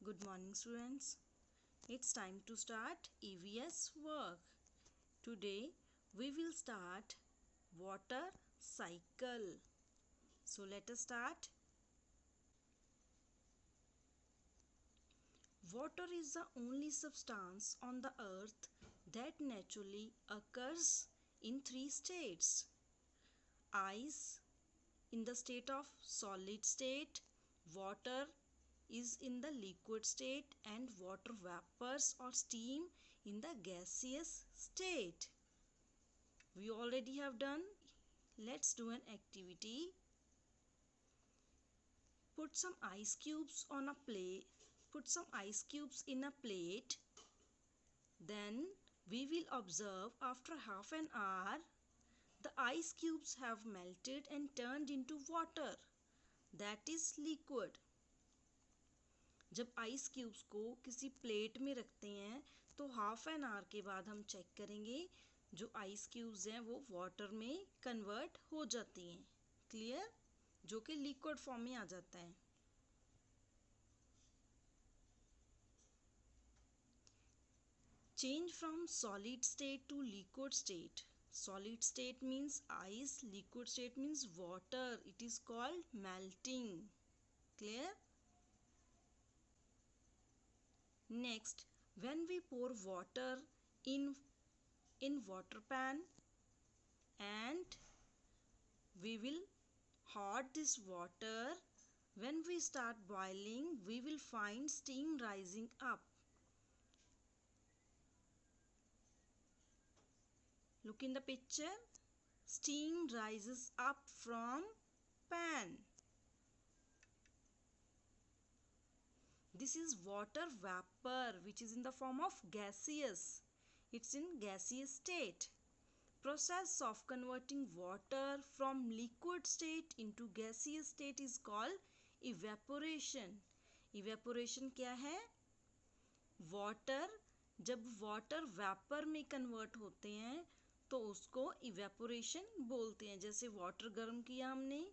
Good morning, students. It's time to start EVS work. Today we will start water cycle. So let us start. Water is the only substance on the earth that naturally occurs in three states: ice in the state of solid state, water is in the liquid state, and water vapors or steam in the gaseous state. We already have done. Let's do an activity. Put some ice cubes on a plate. Put some ice cubes in a plate. Then we will observe after half an hour the ice cubes have melted and turned into water, that is liquid. जब ice cubes को किसी plate में रखते हैं तो half an hour के बाद हम चेक करेंगे जो आइस क्यूब्स हैं वो वाटर में कन्वर्ट हो जाती हैं, क्लियर, जो कि लिक्विड फॉर्म में आ जाता है. Change from solid state to liquid state. Solid state means ice, liquid state means water. It is called melting. Clear? Next, when we pour water in water pan and we will hot this water, when we start boiling we will find steam rising up. Look in the picture. Steam rises up from pan. This is water vapor which is in the form of gaseous. It's in gaseous state. Process of converting water from liquid state into gaseous state is called evaporation. Evaporation क्या है? Water, जब water vapour में convert होते हैं तो उसको evaporation बोलते हैं. जैसे वाटर गर्म किया हमने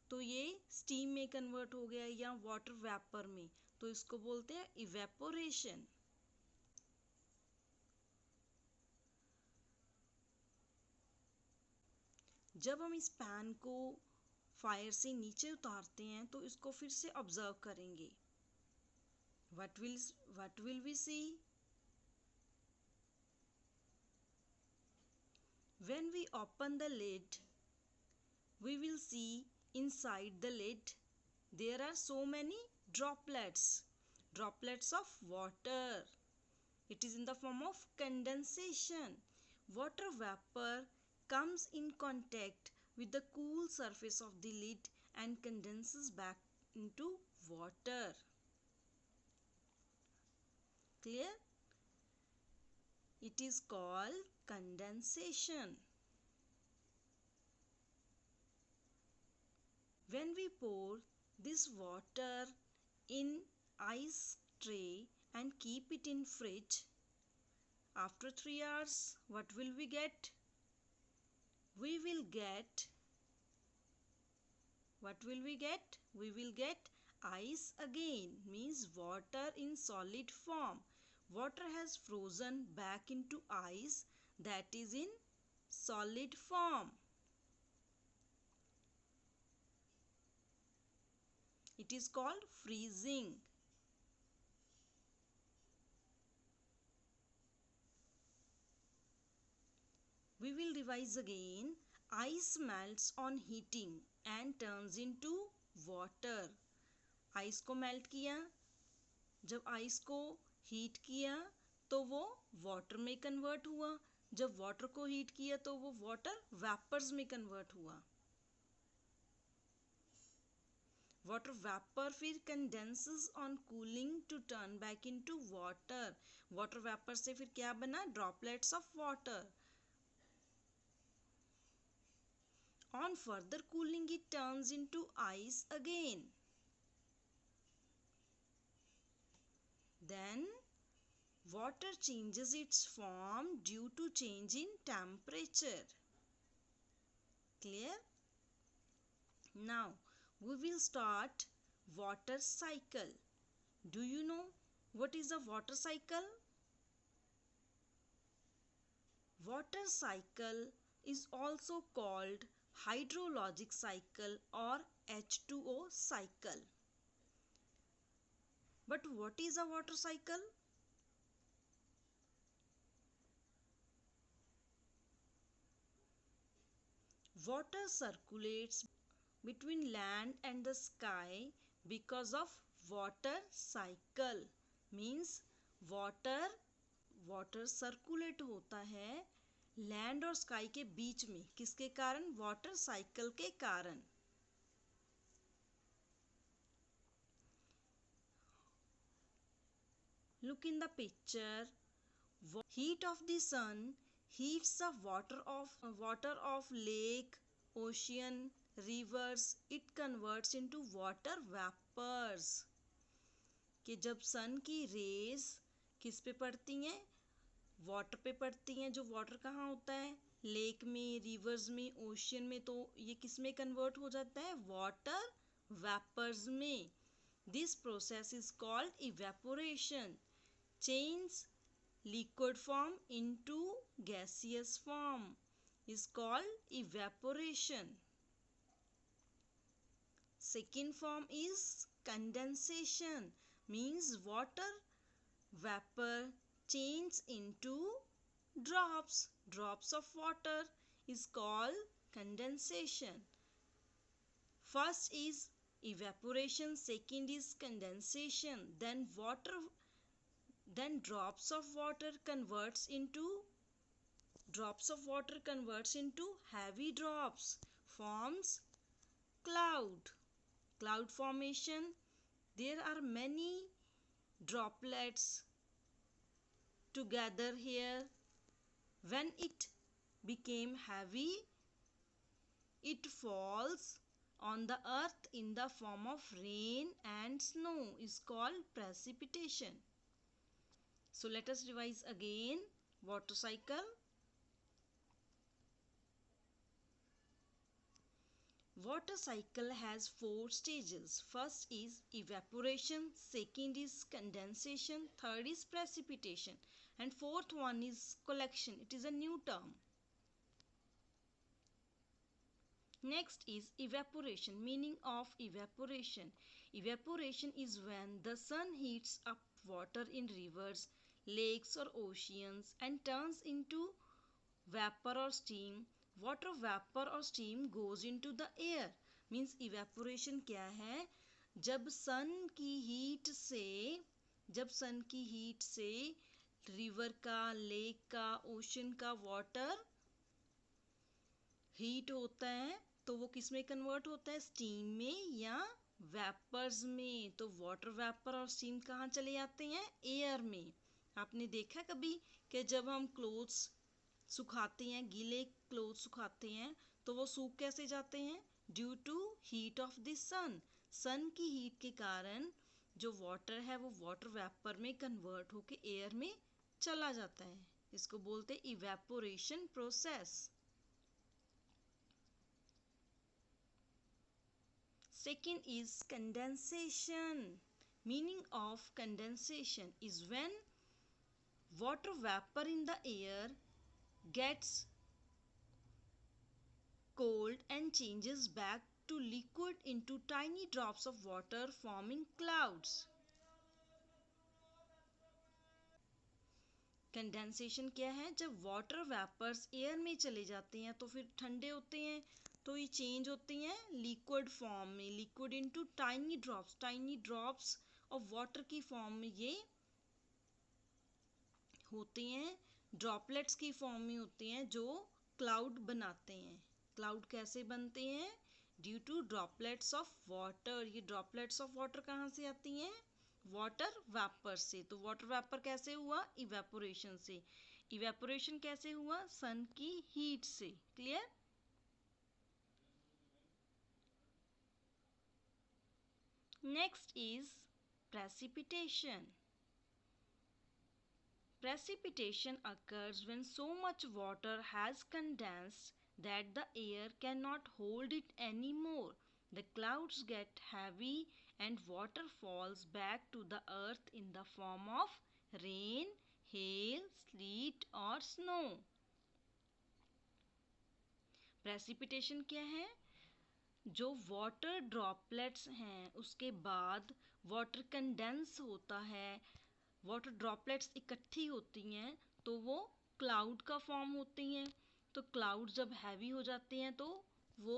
तो ये स्टीम में कन्वर्ट हो गया या वाटर वेपर में, तो इसको बोलते हैं इवेपोरेशन. जब हम इस पैन को फायर से नीचे उतारते हैं तो इसको फिर से ऑब्जर्व करेंगे. What will we see? When we open the lid, we will see inside the lid there are so many droplets of water. It is in the form of condensation. Water vapor comes in contact with the cool surface of the lid and condenses back into water. Clear? It is called condensation. When we pour this water in ice tray and keep it in fridge, after 3 hours what will we get? We will get, what will we get? We will get ice again, means water in solid form. Water has frozen back into ice, that is in solid form. It is called freezing. We will revise again. Ice melts on heating and turns into water. Ice को melt किया, जब ice को heat किया तो वो water में convert हुआ, जब वाटर को हीट किया तो वो वाटर वेपर्स में कन्वर्ट हुआ. वाटर वेपर फिर condenses on cooling to turn back into water. Water vapour से फिर क्या बना? Droplets of water. On further cooling it turns into ice again. Then water changes its form due to change in temperature. Clear? Now we will start water cycle. Do you know What is the water cycle? Water cycle is also called hydrologic cycle or H2O cycle. But what is a water cycle? Water circulates between land and the sky because of water cycle. Means water water circulate होता है land और sky के बीच में, किसके कारण? Water cycle के कारण. Look in the picture. Heat of the sun heats the water of lake, ocean, rivers. It converts into water vapors. कि जब सन की रेज किस पे पड़ती हैं? वाटर पे पड़ती हैं. जो वाटर कहाँ होता है? लेक में, रिवर्स में, ओशियन में. तो ये किस में कन्वर्ट हो जाता है? वाटर वेपर्स में. This process is called evaporation. Change liquid form into gaseous form is called evaporation. Second form is condensation, means water vapor change into drops of water is called condensation. First is evaporation, second is condensation. Then drops of water converts into heavy drops, forms cloud formation. There are many droplets together here. When it became heavy, it falls on the earth in the form of rain and snow is called precipitation. So let us revise again. Water cycle. Water cycle has 4 stages. First is evaporation, second is condensation, third is precipitation, and fourth one is collection. It is a new term. Next is evaporation. Meaning of evaporation. Evaporation is when the sun heats up water in rivers, lakes or oceans and turns into vapor or steam. Water vapor or steam goes into the air. Means evaporation क्या है? जब सन की heat से river का, lake का, ocean का water heat होता है तो वो किस में कन्वर्ट होता है? स्टीम में या वेपर्स में. तो वाटर वेपर और स्टीम कहाँ चले जाते हैं? एयर में. आपने देखा कभी कि जब हम क्लोथ्स सुखाते हैं, गीले क्लोथ सुखाते हैं तो वो सूख कैसे जाते हैं? Due to heat of the sun की हीट के कारण जो वाटर है वो वाटर वेपर में कन्वर्ट होके एयर में चला जाता है. इसको बोलते हैं evaporation process. Second is condensation. Meaning of condensation is when water vapor in the air gets cold and changes back to liquid into tiny drops of water forming clouds. Condensation क्या है? जब वाटर वेपर्स एयर में चले जाते हैं तो फिर ठंडे होते हैं तो ये चेंज होती हैं लिक्विड फॉर्म में. Liquid into tiny drops of water की फॉर्म में ये होते हैं. ड्रॉपलेट्स की फॉर्म में होते हैं जो क्लाउड बनाते हैं. क्लाउड कैसे बनते हैं? Due to droplets of water. ये ड्रॉपलेट्स ऑफ वाटर कहाँ से आती हैं? वाटर वेपर से. तो वाटर वेपर कैसे हुआ? इवेपोरेशन से. इवेपोरेशन कैसे हुआ? सन की हीट से. Clear? Next is precipitation. Precipitation occurs when so much water has condensed that the air cannot hold it anymore. The clouds get heavy and water falls back to the earth in the form of rain, hail, sleet और snow. Precipitation क्या है? जो water droplets हैं उसके बाद water condense होता है, water droplets इकट्ठी होती हैं तो वो क्लाउड का फॉर्म होती हैं. तो क्लाउड जब हैवी हो जाते हैं तो वो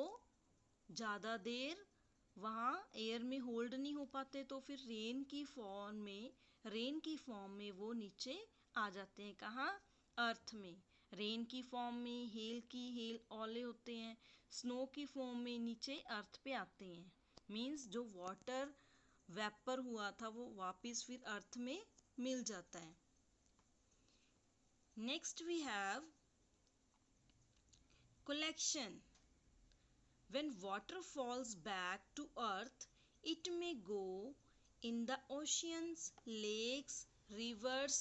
ज़्यादा देर वहाँ एयर में होल्ड नहीं हो पाते, तो फिर रेन की फॉर्म में वो नीचे आ जाते हैं. कहाँ? अर्थ में. रेन की फॉर्म में हेल ओले होते हैं, स्नो की फॉर्म में नीचे अर्थ पे आते हैं. मीन्स जो वाटर वेपर हुआ था वो वापस फिर अर्थ में मिल जाता है. Next we have collection. When water falls back to earth, it may go in the oceans, lakes, rivers,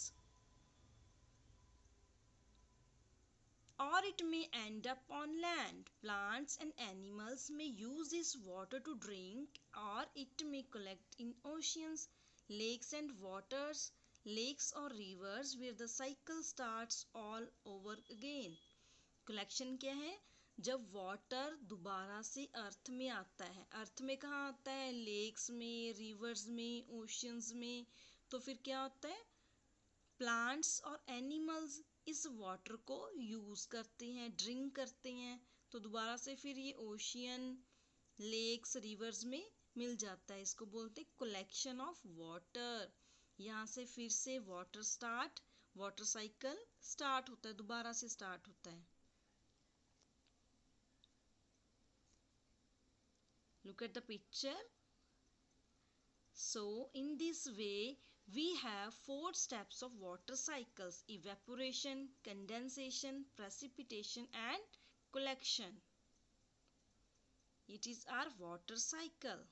or it may end up on land. Plants and animals may use this water to drink, or it may collect in oceans, lakes and waters, lakes or rivers where the cycle starts all over again. Collection क्या है? जब water दोबारा से अर्थ में आता है. अर्थ में कहाँ आता है? लेक्स में, रिवर्स में, ओशियंस में. तो फिर क्या होता है? प्लांट्स और एनिमल्स इस वाटर को यूज़ करते हैं, ड्रिंक करते हैं, तो दोबारा से फिर ये ओशियन, लेक्स, रिवर्स में मिल जाता है. इसको बोलते हैं कलेक्शन ऑफ वाटर. यहाँ से फिर से वाटर साइकिल स्टार्ट होता है, दोबारा से स्टार्ट होता है. Look at the picture. So in this way we have 4 steps of water cycles: evaporation, condensation, precipitation and collection. It is our water cycle.